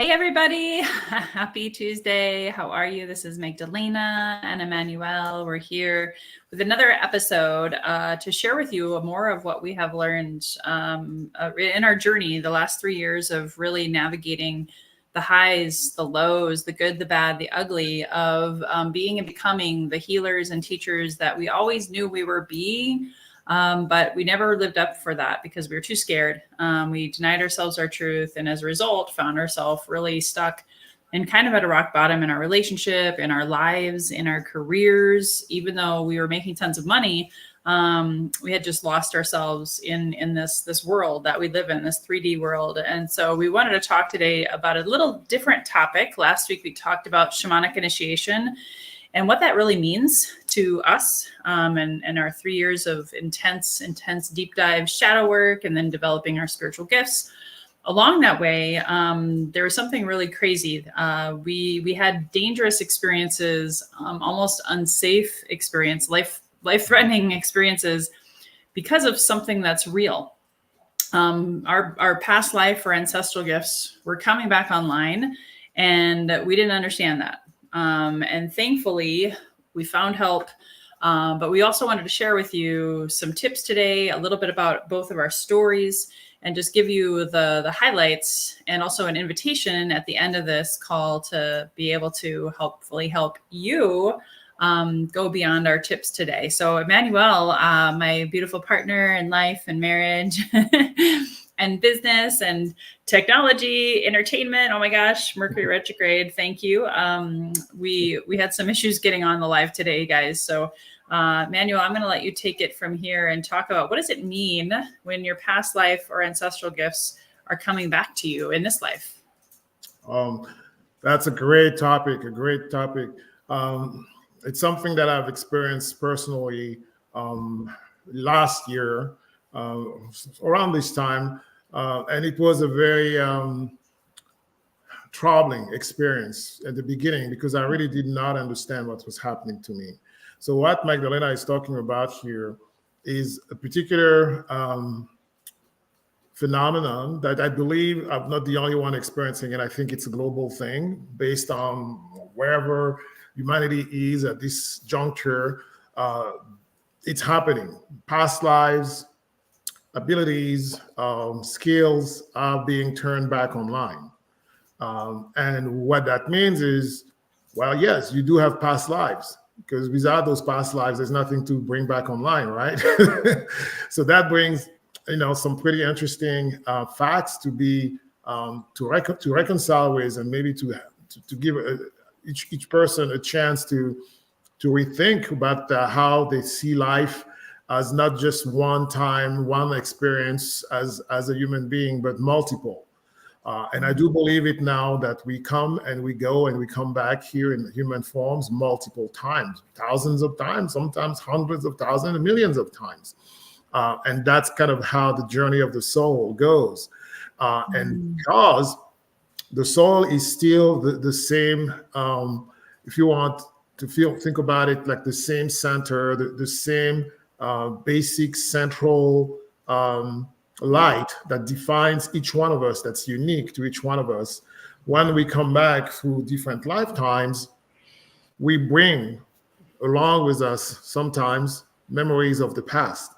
Hey, everybody. Happy Tuesday. How are you? This is Magdalena and Emmanuel. We're here with another episode to share with you more of what we have learned in our journey the last 3 years of really navigating the highs, the lows, the good, the bad, the ugly of being and becoming the healers and teachers that we always knew we were being. But we never lived up for that because we were too scared. We denied ourselves our truth. And as a result, found ourselves really stuck and kind of at a rock bottom in our relationship, in our lives, in our careers. Even though we were making tons of money, we had just lost ourselves in this world that we live in, this 3D world. And so we wanted to talk today about a little different topic. Last week, we talked about shamanic initiation and what that really means to us and our 3 years of intense deep dive shadow work and then developing our spiritual gifts. Along that way, there was something really crazy. We had dangerous experiences, almost unsafe experience, life-threatening experiences because of something that's real. Our past life or ancestral gifts were coming back online, and we didn't understand that. And thankfully, we found help. But we also wanted to share with you some tips today, a little bit about both of our stories, and just give you the highlights and also an invitation at the end of this call to be able to hopefully help you go beyond our tips today. So Emmanuel, my beautiful partner in life and marriage and business and technology, entertainment. Oh my gosh, Mercury retrograde. Thank you. We had some issues getting on the live today, guys. So Emmanuel, I'm going to let you take it from here and talk about what does it mean when your past life or ancestral gifts are coming back to you in this life? That's a great topic, It's something that I've experienced personally last year around this time. And it was a very troubling experience at the beginning because I really did not understand what was happening to me. So what Magdalena is talking about here is a particular phenomenon that I believe I'm not the only one experiencing, and I think it's a global thing based on wherever humanity is at this juncture. It's happening. Past lives, abilities, skills are being turned back online. And what that means is, well, yes, you do have past lives, because without those past lives, there's nothing to bring back online, right? So that brings, some pretty interesting facts to be to reconcile with, and maybe to give each person a chance to rethink about how they see life as not just one time, one experience as a human being, but multiple. And I do believe it now that we come and we go and we come back here in human forms multiple times, thousands of times, sometimes hundreds of thousands, and millions of times. And that's kind of how the journey of the soul goes. And because the soul is still the same, if you want to think about it like the same center, the same basic central light that defines each one of us, that's unique to each one of us. When we come back through different lifetimes, we bring along with us sometimes memories of the past.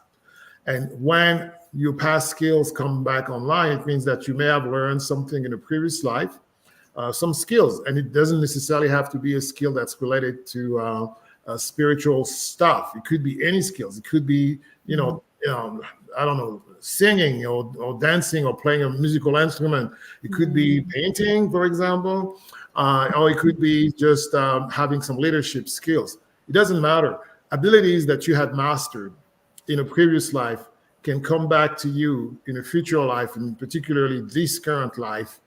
And when your past skills come back online, it means that you may have learned something in a previous life, some skills, and it doesn't necessarily have to be a skill that's related to spiritual stuff. It could be any skills. It could be, I don't know, singing or dancing or playing a musical instrument. It could be painting, for example, or it could be just having some leadership skills. It doesn't matter. Abilities that you had mastered in a previous life can come back to you in a future life, and particularly this current life,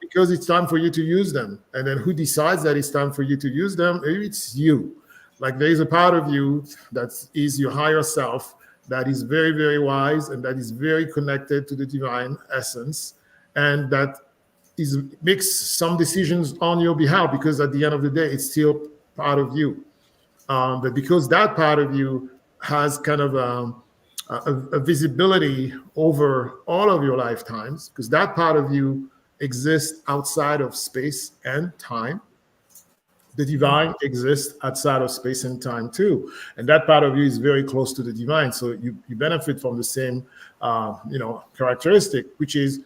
because it's time for you to use them. And then who decides that it's time for you to use them? Maybe it's you. Like there is a part of you that is your higher self, that is very, very wise, and that is very connected to the divine essence, and that makes some decisions on your behalf, because at the end of the day, it's still part of you. But because that part of you has kind of a visibility over all of your lifetimes, because that part of you exists outside of space and time. The divine exists outside of space and time too, and that part of you is very close to the divine. So you benefit from the same, characteristic, which is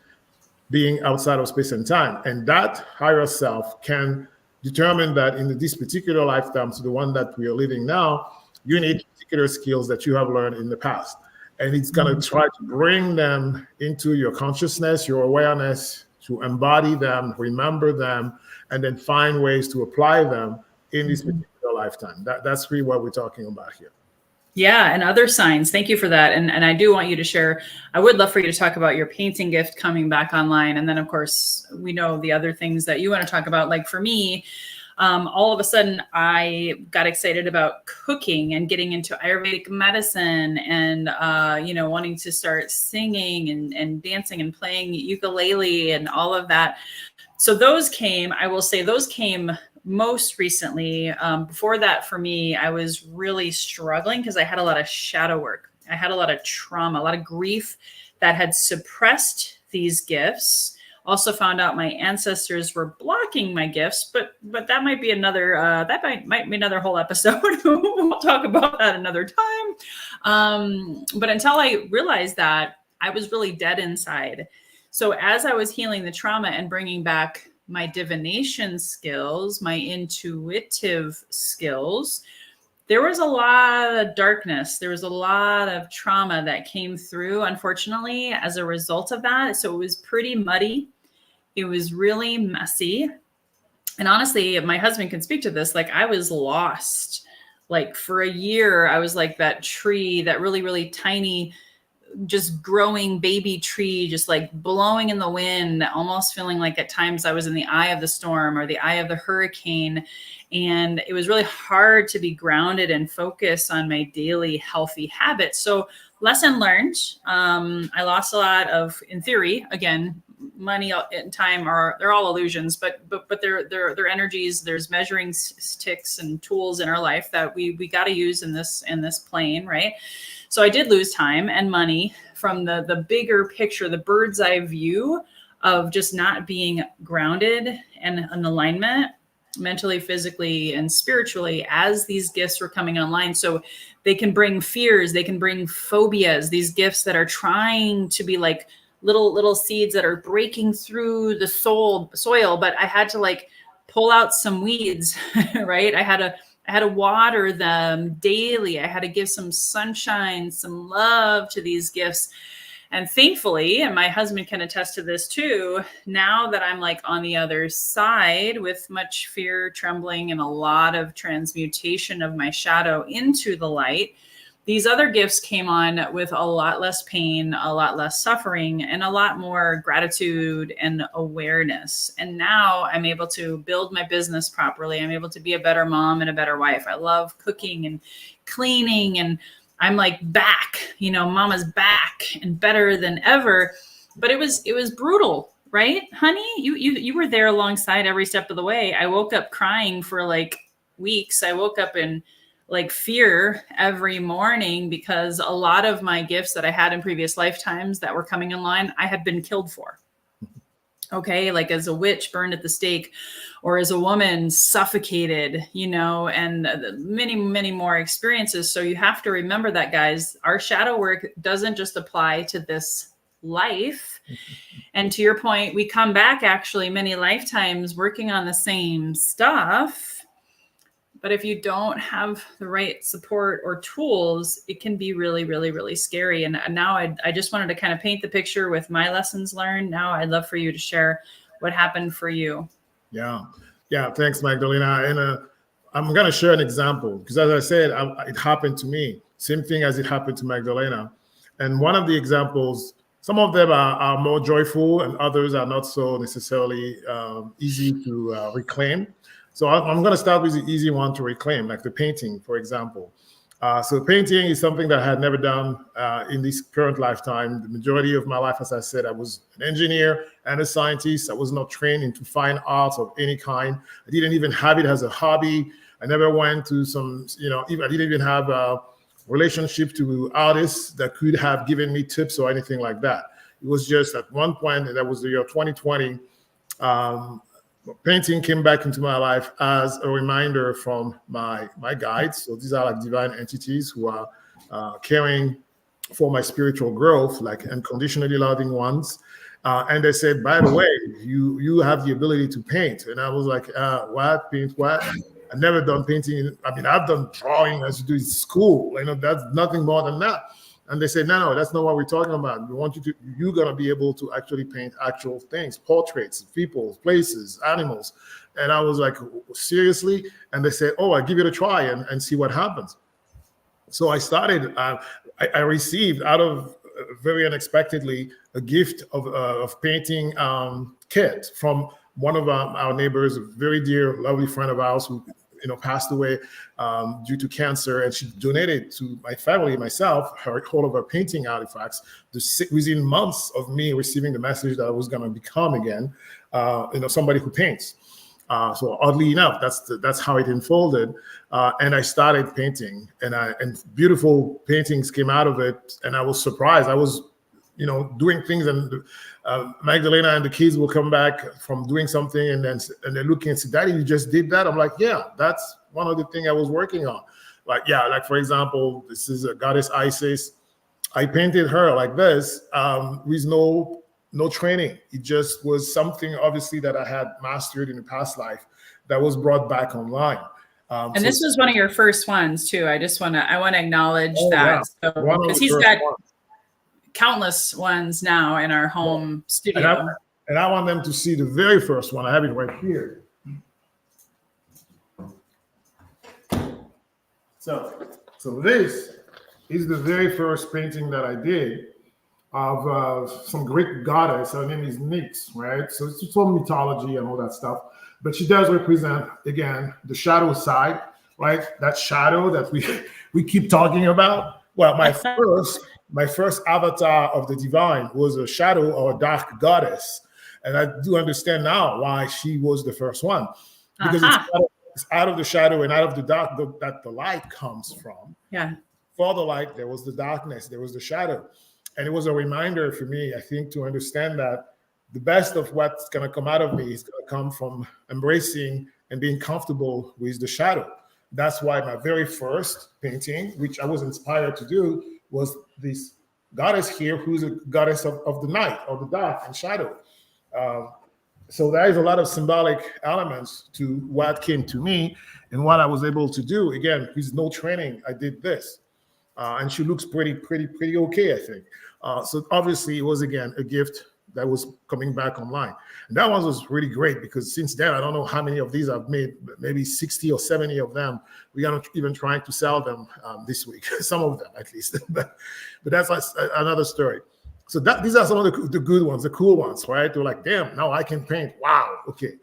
being outside of space and time. And that higher self can determine that in this particular lifetime, so the one that we are living now, you need particular skills that you have learned in the past. And it's going to try to bring them into your consciousness, your awareness, to embody them, remember them, and then find ways to apply them in this particular lifetime. That's really what we're talking about here. Yeah, and other signs. Thank you for that. And I do want you to share, I would love for you to talk about your painting gift coming back online. And then, of course, we know the other things that you want to talk about. Like for me, all of a sudden, I got excited about cooking and getting into Ayurvedic medicine and, wanting to start singing and dancing and playing ukulele and all of that. So those came, I will say those came most recently. Before that, for me, I was really struggling because I had a lot of shadow work. I had a lot of trauma, a lot of grief that had suppressed these gifts. Also found out my ancestors were blocking my gifts, but that might be another might be another whole episode. We'll talk about that another time. But until I realized that, I was really dead inside. So as I was healing the trauma and bringing back my divination skills, my intuitive skills, there was a lot of darkness. There was a lot of trauma that came through, unfortunately, as a result of that. So it was pretty muddy. It was really messy. And honestly, my husband can speak to this. Like I was lost. Like for a year, I was like that tree, that really, really tiny, just growing baby tree, just like blowing in the wind, almost feeling like at times I was in the eye of the storm or the eye of the hurricane. And it was really hard to be grounded and focus on my daily healthy habits. So lesson learned. I lost a lot of, in theory, again, money and time they're all illusions, but they're energies. There's measuring sticks and tools in our life that we got to use in this plane, right? So I did lose time and money from the bigger picture, the bird's eye view of just not being grounded and in alignment mentally, physically, and spiritually as these gifts were coming online. So they can bring fears, they can bring phobias, these gifts that are trying to be like little seeds that are breaking through the soil. But I had to like pull out some weeds, right? I had to water them daily. I had to give some sunshine, some love to these gifts. And thankfully, and my husband can attest to this too, now that I'm like on the other side with much fear, trembling, and a lot of transmutation of my shadow into the light, these other gifts came on with a lot less pain, a lot less suffering, and a lot more gratitude and awareness. And now I'm able to build my business properly. I'm able to be a better mom and a better wife. I love cooking and cleaning, and I'm like back, mama's back and better than ever. But it was brutal, right, honey? You were there alongside every step of the way. I woke up crying for like weeks. I woke up in like fear every morning because a lot of my gifts that I had in previous lifetimes that were coming online, I had been killed for. Okay. Like as a witch burned at the stake, or as a woman suffocated, and many, many more experiences. So you have to remember that, guys, our shadow work doesn't just apply to this life. And to your point, we come back actually many lifetimes working on the same stuff. But if you don't have the right support or tools, it can be really, really, really scary. And now I just wanted to kind of paint the picture with my lessons learned. Now I'd love for you to share what happened for you. Yeah. Thanks, Magdalena. And I'm going to share an example because, as I said, it happened to me. Same thing as it happened to Magdalena. And one of the examples, some of them are more joyful and others are not so necessarily easy to reclaim. So I'm going to start with the easy one to reclaim, like the painting, for example. So painting is something that I had never done in this current lifetime. The majority of my life, as I said, I was an engineer and a scientist. I was not trained into fine arts of any kind. I didn't even have it as a hobby. I never went to some, I didn't even have a relationship to artists that could have given me tips or anything like that. It was just at one point, that was the year 2020, Painting came back into my life as a reminder from my guides. So these are like divine entities who are caring for my spiritual growth, like unconditionally loving ones. And they said, by the way, you have the ability to paint. And I was like, what? Paint what? I've never done painting. I mean, I've done drawing as you do in school. You know, that's nothing more than that. And they said, no, that's not what we're talking about. We want you're going to be able to actually paint actual things, portraits, people, places, animals. And I was like, seriously? And they said, oh, I'll give it a try and see what happens. So I started, I received out of very unexpectedly a gift of painting kit from one of our neighbors, a very dear, lovely friend of ours who passed away due to cancer, and she donated to my family, myself, all of her painting artifacts. Within months of me receiving the message that I was going to become again, somebody who paints. So oddly enough, that's how it unfolded, and I started painting, and beautiful paintings came out of it, and I was surprised. I was doing things, and Magdalena and the kids will come back from doing something, and they're looking and say, "Daddy, you just did that?" I'm like, "Yeah, that's one of the things I was working on." Like for example, this is a goddess Isis. I painted her like this with no training. It just was something obviously that I had mastered in the past life that was brought back online. And this was one of your first ones too. I want to acknowledge that, because he's got countless ones now in our home studio. And I want them to see the very first one. I have it right here. So this is the very first painting that I did of some Greek goddess. Her name is Nyx, right? So it's all mythology and all that stuff. But she does represent, again, the shadow side, right? That shadow that we keep talking about. Well, my first avatar of the divine was a shadow or a dark goddess. And I do understand now why she was the first one. Because it's out of the shadow and out of the dark that the light comes from. Yeah. For the light, there was the darkness, there was the shadow. And it was a reminder for me, I think, to understand that the best of what's going to come out of me is going to come from embracing and being comfortable with the shadow. That's why my very first painting, which I was inspired to do, was this goddess here, who's a goddess of the night, or the dark and shadow. So there is a lot of symbolic elements to what came to me and what I was able to do. Again, with no training, I did this. And she looks pretty okay, I think. So obviously it was, again, a gift that was coming back online. And that one was really great because since then, I don't know how many of these I've made, maybe 60 or 70 of them. We are even trying to sell them this week, some of them at least. but that's another story. So these are some of the good ones, the cool ones, right? They're like, damn, now I can paint. Wow, okay.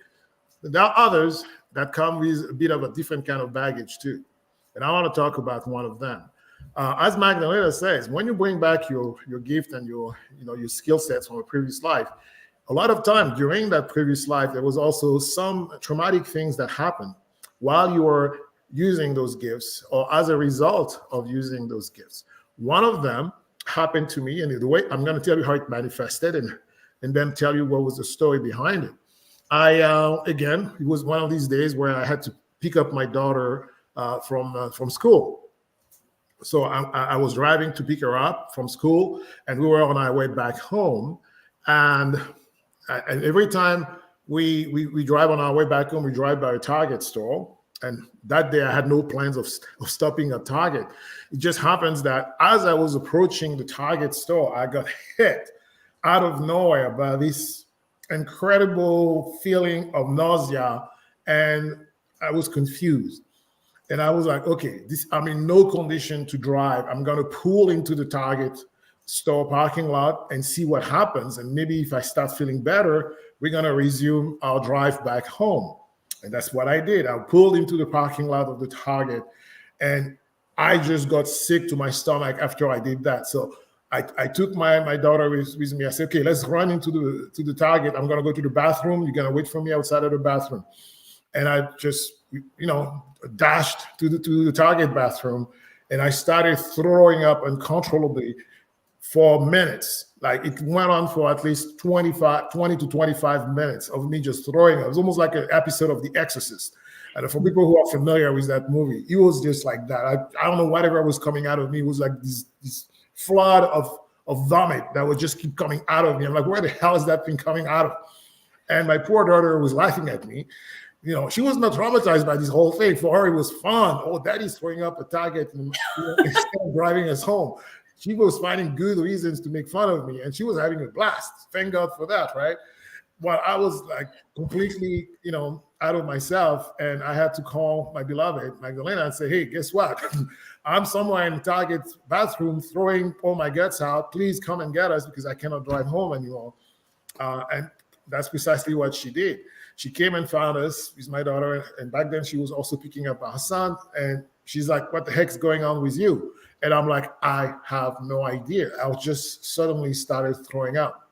But there are others that come with a bit of a different kind of baggage too. And I want to talk about one of them. As Magdalena says, when you bring back your gift and your skill sets from a previous life, a lot of time during that previous life, there was also some traumatic things that happened while you were using those gifts or as a result of using those gifts. One of them happened to me, and the way I'm going to tell you how it manifested and then tell you what was the story behind it. Again, it was one of these days where I had to pick up my daughter from school. So I was driving to pick her up from school, and we were on our way back home. And every time we drive on our way back home, we drive by a Target store. And that day I had no plans of stopping at Target. It just happens that as I was approaching the Target store, I got hit out of nowhere by this incredible feeling of nausea, and I was confused. And I was like, okay, I'm in no condition to drive. I'm going to pull into the Target store parking lot and see what happens. And maybe if I start feeling better, we're going to resume our drive back home. And that's what I did. I pulled into the parking lot of the Target, and I just got sick to my stomach after I did that. So I took my daughter with me. I said, okay, let's run into the Target. I'm going to go to the bathroom. You're going to wait for me outside of the bathroom. And I just, dashed to the Target bathroom, and I started throwing up uncontrollably. for minutes. Like it went on for at least 20 to 25 minutes of me just throwing up. It was almost like an episode of The Exorcist. And for people who are familiar with that movie, it was just like that. I don't know, whatever was coming out of me, it was like this flood of vomit that would just keep coming out of me. I'm like, where the hell is that thing coming out of? And my poor daughter was laughing at me. You know, she was not traumatized by this whole thing. For her, it was fun. Oh, daddy's throwing up a target and, instead of driving us home. She was finding good reasons to make fun of me, and she was having a blast. Thank God for that, right? Well, I was like completely, you know, out of myself, and I had to call my beloved Magdalena and say, hey, guess what? I'm somewhere in Target's bathroom throwing all my guts out. Please come and get us because I cannot drive home anymore. And that's precisely what she did. She came and found us with my daughter, and back then she was also picking up our son, and she's like, what the heck's going on with you? And I'm like, I have no idea. I just suddenly started throwing up.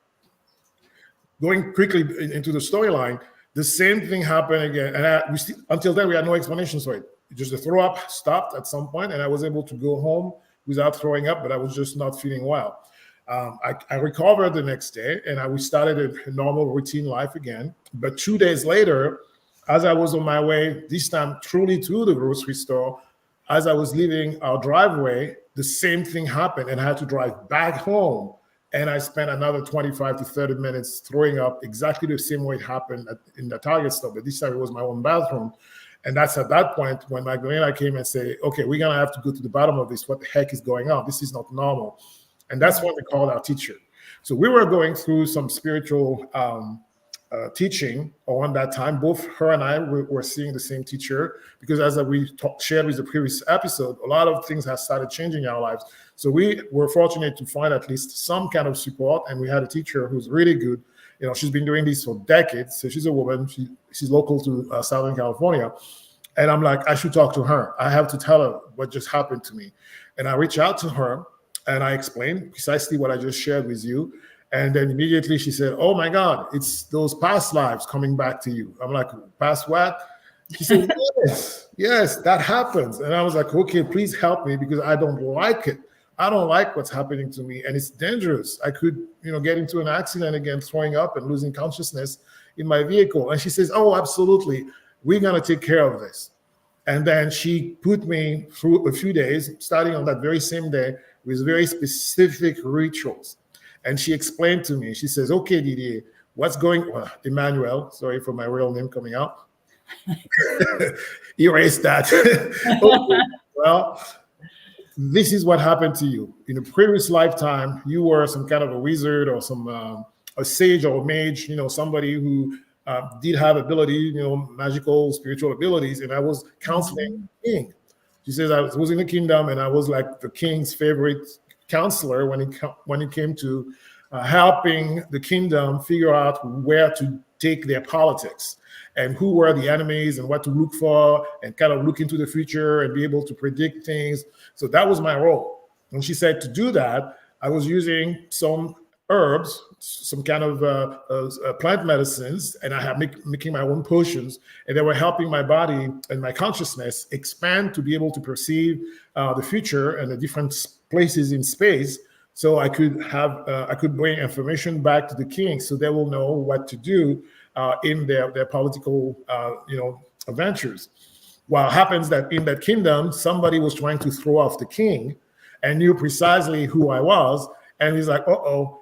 Going quickly into the storyline, the same thing happened again. And until then, we had no explanation for it. Just the throw up stopped at some point, and I was able to go home without throwing up, but I was just not feeling well. I recovered the next day, and we started a normal routine life again. But 2 days later, as I was on my way, this time truly to the grocery store, as I was leaving our driveway, the same thing happened, and I had to drive back home. And I spent another 25 to 30 minutes throwing up exactly the same way it happened in the Target store, but this time it was my own bathroom. And that's at that point when Magdalena came and said, okay, we're going to have to go to the bottom of this. What the heck is going on? This is not normal. And that's when we called our teacher. So we were going through some spiritual teaching around that time. Both her and I were seeing the same teacher because as we shared with the previous episode, a lot of things have started changing in our lives. So we were fortunate to find at least some kind of support, and we had a teacher who's really good. You know, she's been doing this for decades. So she's a woman. She's local to Southern California. And I'm like, I should talk to her. I have to tell her what just happened to me. And I reached out to her and I explained precisely what I just shared with you. And then immediately she said, oh my God, it's those past lives coming back to you. I'm like, past what? She said, yes, that happens. And I was like, okay, please help me because I don't like it. I don't like what's happening to me, and it's dangerous. I could, get into an accident again, throwing up and losing consciousness in my vehicle. And she says, oh, absolutely. We're going to take care of this. And then she put me through a few days, starting on that very same day, with very specific rituals. And she explained to me, she says, okay, Didier, what's going on? Emmanuel, sorry for my real name coming out. Erase that. Okay, well, this is what happened to you. In a previous lifetime, you were some kind of a wizard or some a sage or a mage, somebody who did have ability, magical, spiritual abilities. And I was counseling the king. She says I was in the kingdom and I was like the king's favorite counselor when it came to helping the kingdom figure out where to take their politics and who were the enemies and what to look for and kind of look into the future and be able to predict things. So that was my role. And she said to do that, I was using some herbs, some kind of plant medicines, and I had making my own potions, and they were helping my body and my consciousness expand to be able to perceive the future and the different places in space. So I could bring information back to the king, so they will know what to do in their political adventures. Well, it happens that in that kingdom, somebody was trying to throw off the king and knew precisely who I was. And he's like,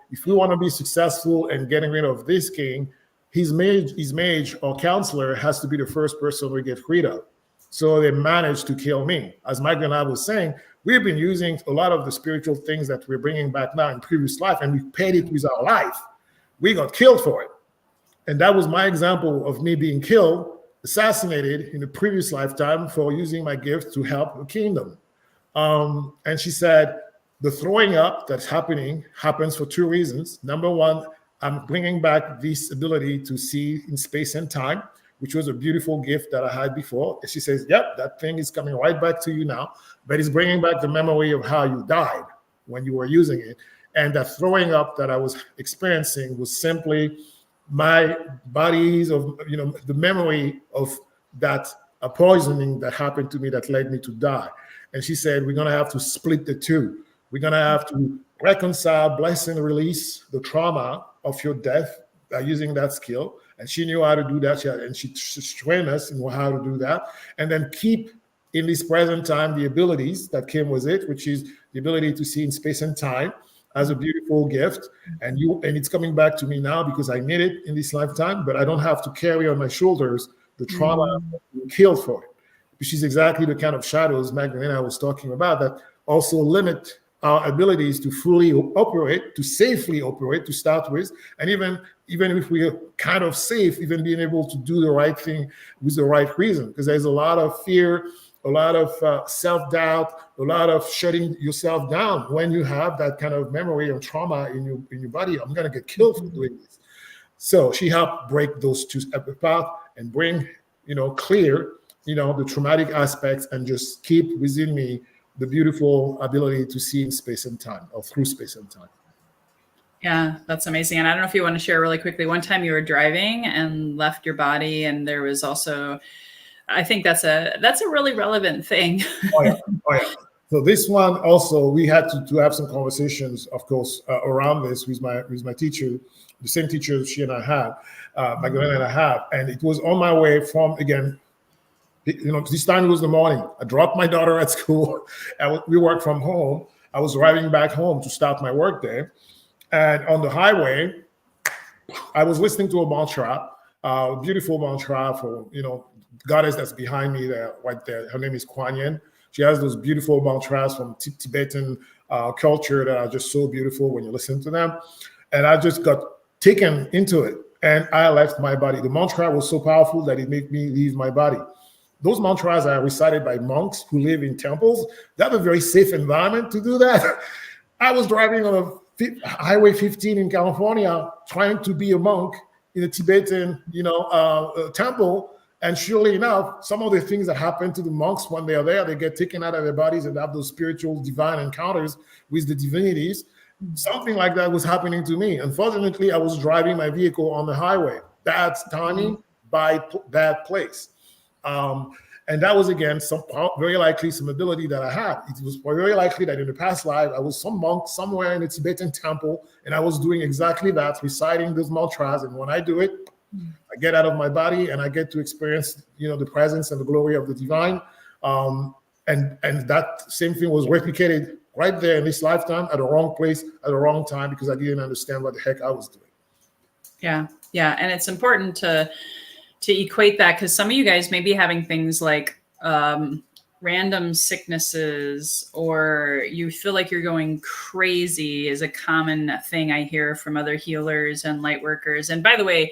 if we want to be successful in getting rid of this king, his mage or counselor has to be the first person we get rid of. So they managed to kill me. As Mike and I was saying, we've been using a lot of the spiritual things that we're bringing back now in previous life, and we paid it with our life. We got killed for it. And that was my example of me being killed, assassinated in the previous lifetime for using my gift to help the kingdom. And she said, the throwing up that's happening happens for two reasons. Number one, I'm bringing back this ability to see in space and time, which was a beautiful gift that I had before. And she says, yep, that thing is coming right back to you now, but it's bringing back the memory of how you died when you were using it. And that throwing up that I was experiencing was simply my body's of, the memory of that poisoning that happened to me that led me to die. And she said, we're going to have to split the two. We're going to have to reconcile, bless, and release the trauma of your death by using that skill. And she knew how to do that. She trained us in how to do that. And then keep in this present time the abilities that came with it, which is the ability to see in space and time as a beautiful gift. And it's coming back to me now because I need it in this lifetime, but I don't have to carry on my shoulders the trauma you killed for it, which is exactly the kind of shadows Magdalena was talking about that also limit our abilities to fully operate, to safely operate to start with. And even if we are kind of safe, even being able to do the right thing with the right reason, because there's a lot of fear, a lot of self-doubt, a lot of shutting yourself down when you have that kind of memory and trauma in your body. I'm going to get killed for doing this. So she helped break those two apart and bring, clear, the traumatic aspects and just keep within me the beautiful ability to see in space and time, or through space and time. Yeah, that's amazing. And I don't know if you want to share really quickly, one time you were driving and left your body, and there was also, I think that's a really relevant thing. Oh yeah. So this one also, we had to have some conversations, of course, around this with my teacher, the same teacher she and I had, Magdalena and I have. And it was on my way from, again, this time it was the morning. I dropped my daughter at school. We work from home. I was driving back home to start my work day. And on the highway, I was listening to a mantra, a beautiful mantra for, goddess that's behind me there, right there. Her name is Kuan Yin. She has those beautiful mantras from Tibetan culture that are just so beautiful when you listen to them. And I just got taken into it. And I left my body. The mantra was so powerful that it made me leave my body. Those mantras are recited by monks who live in temples. They have a very safe environment to do that. I was driving on Highway 15 in California, trying to be a monk in a Tibetan, temple. And surely enough, some of the things that happen to the monks when they are there, they get taken out of their bodies and have those spiritual divine encounters with the divinities. Something like that was happening to me. Unfortunately, I was driving my vehicle on the highway. Bad timing, bad place. And that was, again, very likely some ability that I had. It was very likely that in the past life, I was some monk somewhere in a Tibetan temple, and I was doing exactly that, reciting those mantras. And when I do it, I get out of my body and I get to experience, the presence and the glory of the divine. And that same thing was replicated right there in this lifetime at the wrong place at the wrong time because I didn't understand what the heck I was doing. Yeah. And it's important to equate that, because some of you guys may be having things like random sicknesses, or you feel like you're going crazy is a common thing I hear from other healers and light workers. And by the way,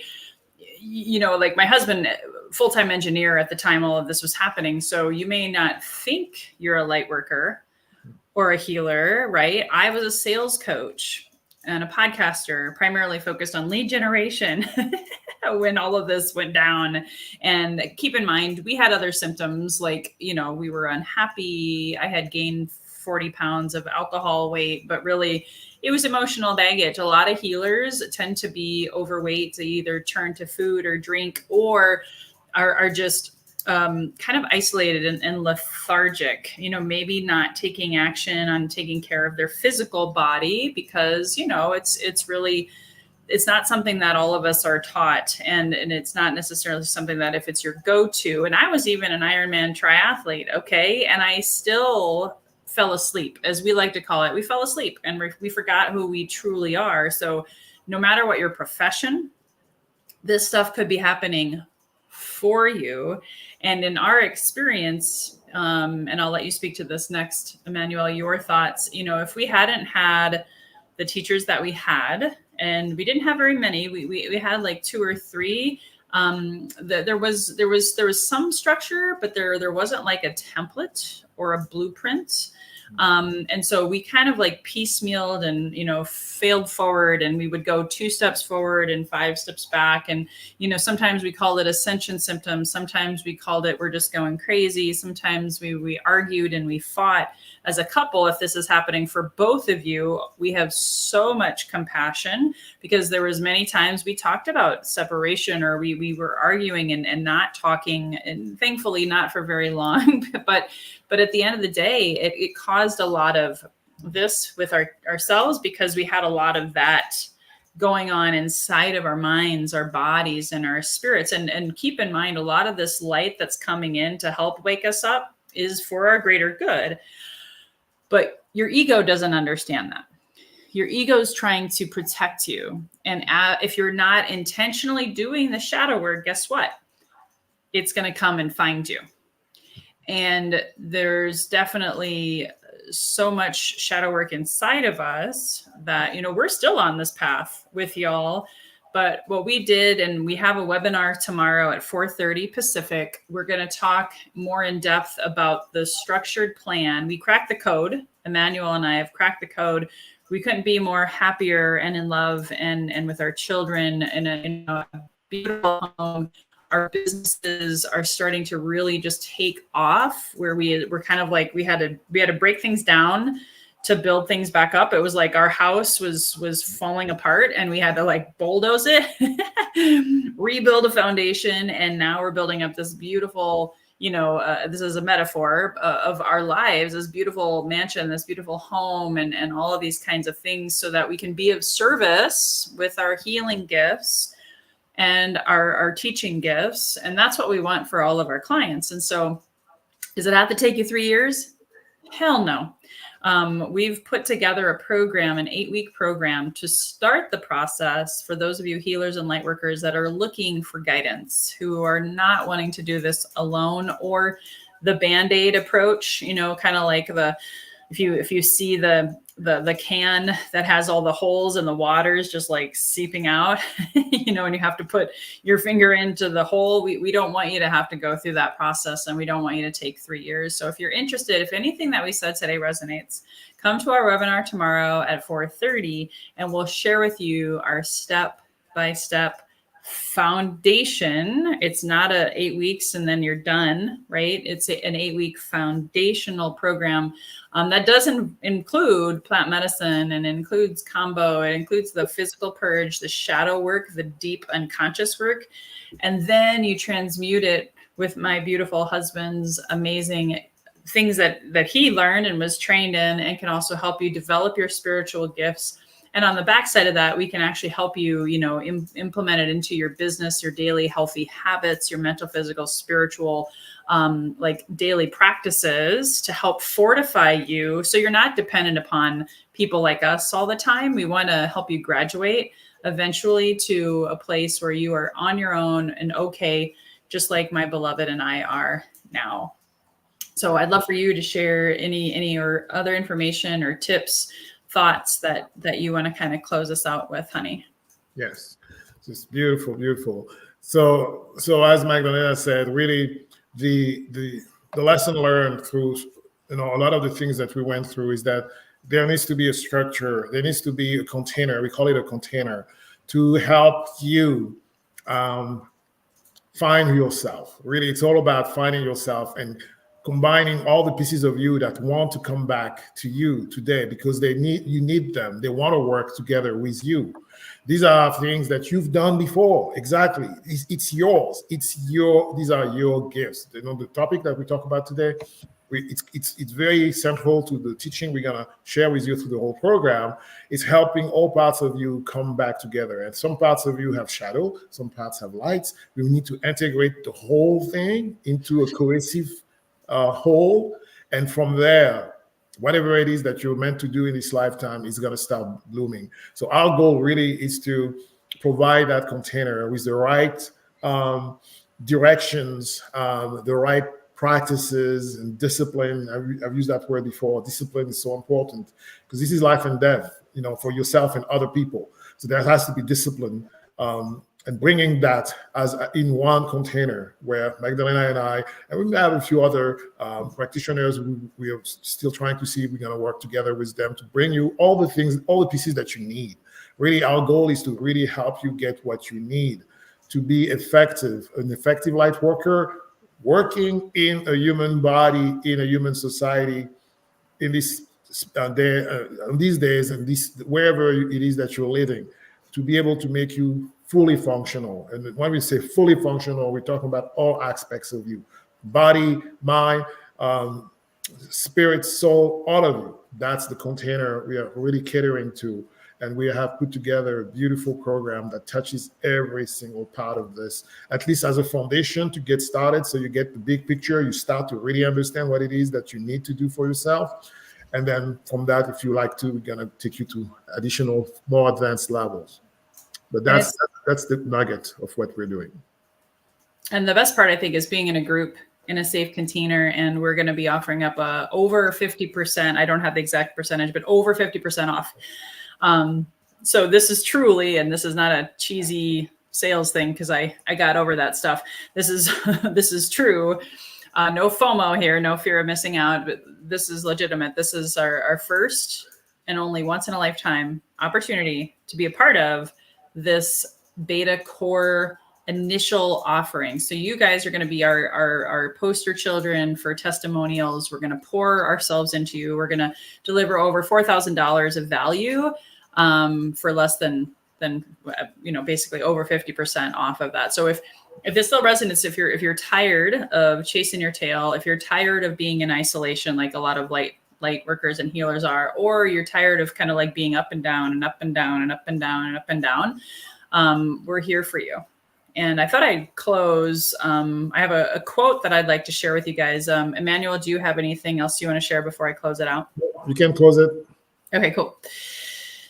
like my husband, full-time engineer at the time all of this was happening. So you may not think you're a light worker or a healer, right? I was a sales coach and a podcaster, primarily focused on lead generation when all of this went down. And keep in mind, we had other symptoms like, we were unhappy. I had gained 40 pounds of alcohol weight, but really it was emotional baggage. A lot of healers tend to be overweight. They either turn to food or drink, or are just kind of isolated and lethargic, maybe not taking action on taking care of their physical body because, it's not something that all of us are taught. And it's not necessarily something that if it's your go-to. And I was even an Ironman triathlete. Okay. And I still fell asleep, as we like to call it. We fell asleep and we forgot who we truly are. So no matter what your profession, this stuff could be happening for you. And in our experience, and I'll let you speak to this next, Emmanuel, your thoughts, if we hadn't had the teachers that we had, and we didn't have very many, we had like 2 or 3, there was some structure, but there wasn't like a template or a blueprint. And so we kind of like piecemealed and, failed forward, and we would go 2 steps forward and 5 steps back. And, sometimes we called it ascension symptoms. Sometimes we called it, we're just going crazy. Sometimes we argued and we fought as a couple. If this is happening for both of you, we have so much compassion, because there was many times we talked about separation, or we were arguing and not talking, and thankfully not for very long, but at the end of the day, it caused a lot of this with ourselves because we had a lot of that going on inside of our minds, our bodies, and our spirits. And keep in mind, a lot of this light that's coming in to help wake us up is for our greater good. But your ego doesn't understand that. Your ego is trying to protect you. And if you're not intentionally doing the shadow work, guess what? It's going to come and find you. And there's definitely so much shadow work inside of us that, you know, we're still on this path with y'all. But what we did, and we have a webinar tomorrow at 4:30 Pacific, we're going to talk more in depth about the structured plan. We cracked the code. Emmanuel and I have cracked the code. We couldn't be more happier and in love and with our children in a beautiful home. Our businesses are starting to really just take off, where we're kind of like we had to break things down to build things back up. It was like our house was falling apart and we had to like bulldoze it, rebuild a foundation. And now we're building up this beautiful, you know, this is a metaphor of our lives, this beautiful mansion, this beautiful home, and all of these kinds of things, so that we can be of service with our healing gifts and our teaching gifts. And that's what we want for all of our clients. And so does it have to take you 3 years? Hell no. We've put together a program, an 8-week program, to start the process for those of you healers and light workers that are looking for guidance, who are not wanting to do this alone, or the Band-Aid approach, you know, kind of like if you see the can that has all the holes and the water's just like seeping out, you know, and you have to put your finger into the hole. We don't want you to have to go through that process, and we don't want you to take 3 years. So if you're interested, if anything that we said today resonates, come to our webinar tomorrow at 4:30, and we'll share with you our step-by-step foundation. It's not 8 weeks and then you're done, right? It's an 8-week foundational program that doesn't include plant medicine, and includes combo. It includes the physical purge, the shadow work, the deep unconscious work. And then you transmute it with my beautiful husband's amazing things that he learned and was trained in, and can also help you develop your spiritual gifts. And on the backside of that, we can actually help you, you know, implement it into your business, your daily healthy habits, your mental, physical, spiritual, like daily practices, to help fortify you, so you're not dependent upon people like us all the time. We want to help you graduate eventually to a place where you are on your own and okay, just like my beloved and I are now. So I'd love for you to share any or other information or tips, thoughts that you want to kind of close us out with, honey. Yes, just beautiful, beautiful. So as Magdalena said, really the lesson learned through, you know, a lot of the things that we went through is that there needs to be a structure. There needs to be a container. We call it a container, to help you find yourself. Really, it's all about finding yourself and combining all the pieces of you that want to come back to you today, because you need them. They want to work together with you. These are things that you've done before. Exactly. It's yours. These are your gifts. You know, the topic that we talk about today, it's very central to the teaching we're going to share with you through the whole program. It's helping all parts of you come back together. And some parts of you have shadow, some parts have lights. We need to integrate the whole thing into a cohesive whole, and from there, whatever it is that you're meant to do in this lifetime is going to start blooming. So our goal really is to provide that container with the right directions, the right practices and discipline. I've used that word before. Discipline is so important, because this is life and death, you know, for yourself and other people. So there has to be discipline. And bringing that as in one container, where Magdalena and I, and we have a few other practitioners, we are still trying to see if we're going to work together with them to bring you all the things, all the pieces that you need. Really, our goal is to really help you get what you need to be effective, an effective light worker, working in a human body, in a human society, in this these days, and this wherever it is that you're living, to be able to make you fully functional. And when we say fully functional, we're talking about all aspects of you: body, mind, spirit, soul, all of you. That's the container we are really catering to. And we have put together a beautiful program that touches every single part of this, at least as a foundation to get started. So you get the big picture, you start to really understand what it is that you need to do for yourself. And then from that, if you like to, we're gonna take you to additional, more advanced levels. But that's the nugget of what we're doing. And the best part, I think, is being in a group in a safe container. And we're going to be offering up over 50%. I don't have the exact percentage, but over 50% off. So this is truly, and this is not a cheesy sales thing, because I got over that stuff. This is this is true. No FOMO here, no fear of missing out, but this is legitimate. This is our first and only once in a lifetime opportunity to be a part of this beta core initial offering. So you guys are going to be our poster children for testimonials. We're going to pour ourselves into you. We're going to deliver over $4,000 of value for less than basically over 50% off of that. So if this still resonates, if you're tired of chasing your tail, if you're tired of being in isolation like a lot of light workers and healers are, or you're tired of kind of like being up and down and up and down and up and down and up and down, we're here for you. And I thought I'd close. I have a quote that I'd like to share with you guys. Emmanuel, do you have anything else you want to share before I close it out? You can close it. Okay, cool.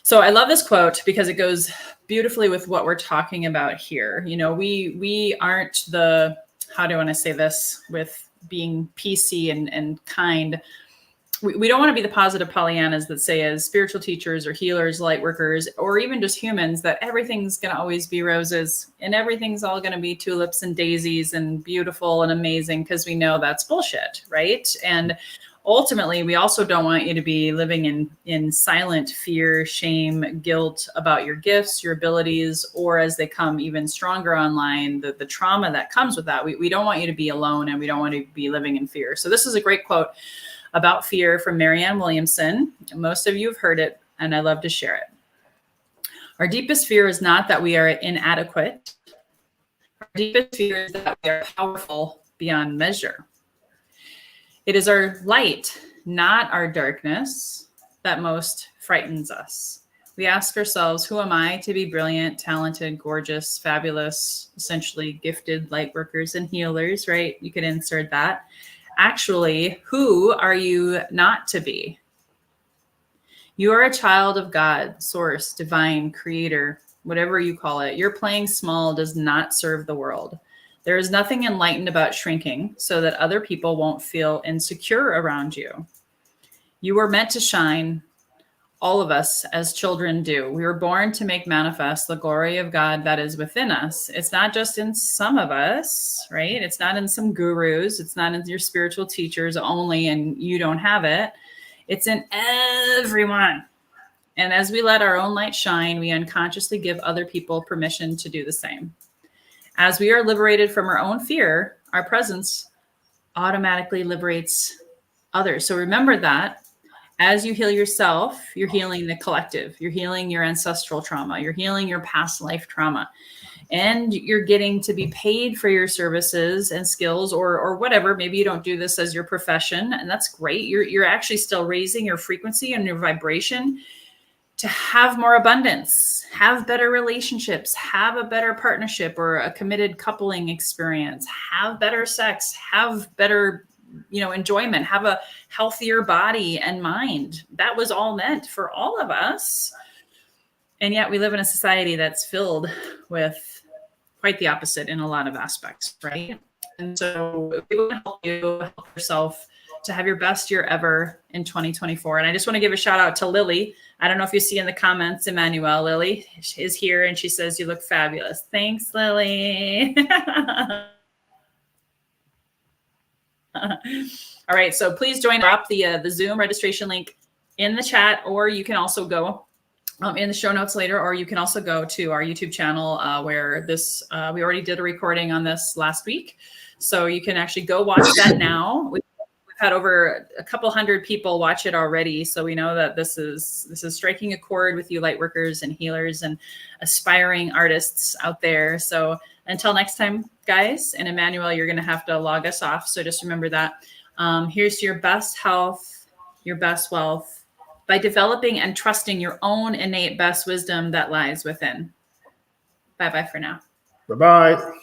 So I love this quote because it goes beautifully with what we're talking about here. You know, we aren't the, how do I want to say this, with being PC and kind. We don't want to be the positive Pollyannas that say, as spiritual teachers or healers, light workers, or even just humans, that everything's going to always be roses and everything's all going to be tulips and daisies and beautiful and amazing, because we know that's bullshit, right? And ultimately, we also don't want you to be living in silent fear, shame, guilt about your gifts, your abilities, or as they come even stronger online, the trauma that comes with that. We don't want you to be alone, and we don't want to be living in fear. So this is a great quote about fear from Marianne Williamson. Most of you have heard it, and I love to share it. Our deepest fear is not that we are inadequate. Our deepest fear is that we are powerful beyond measure. It is our light, not our darkness, that most frightens us. We ask ourselves, who am I to be brilliant, talented, gorgeous, fabulous, essentially gifted light workers and healers, right? You could insert that. Actually, who are you not to be? You are a child of God, source, divine, creator, whatever you call it. Your playing small does not serve the world. There is nothing enlightened about shrinking so that other people won't feel insecure around you. You were meant to shine. All of us as children do. We were born to make manifest the glory of God that is within us. It's not just in some of us, right? It's not in some gurus. It's not in your spiritual teachers only, and you don't have it. It's in everyone. And as we let our own light shine, we unconsciously give other people permission to do the same. As we are liberated from our own fear, our presence automatically liberates others. So remember that. As you heal yourself, you're healing the collective. You're healing your ancestral trauma. You're healing your past life trauma. And you're getting to be paid for your services and skills or whatever. Maybe you don't do this as your profession, and that's great. You're actually still raising your frequency and your vibration to have more abundance, have better relationships, have a better partnership or a committed coupling experience, have better sex, have better enjoyment, have a healthier body and mind. That was all meant for all of us. And yet we live in a society that's filled with quite the opposite in a lot of aspects, right? And so we want to help you help yourself to have your best year ever in 2024. And I just want to give a shout out to Lily. I don't know if you see in the comments, Emmanuel, Lily is here and she says, you look fabulous. Thanks, Lily. All right, so please drop the Zoom registration link in the chat, or you can also go in the show notes later, or you can also go to our YouTube channel where this we already did a recording on this last week, so you can actually go watch that now. We've had over a couple hundred people watch it already, so we know that this is striking a chord with you light workers and healers and aspiring artists out there. So until next time, guys, and Emmanuel, you're going to have to log us off. So just remember that. Here's to your best health, your best wealth, by developing and trusting your own innate best wisdom that lies within. Bye-bye for now. Bye-bye.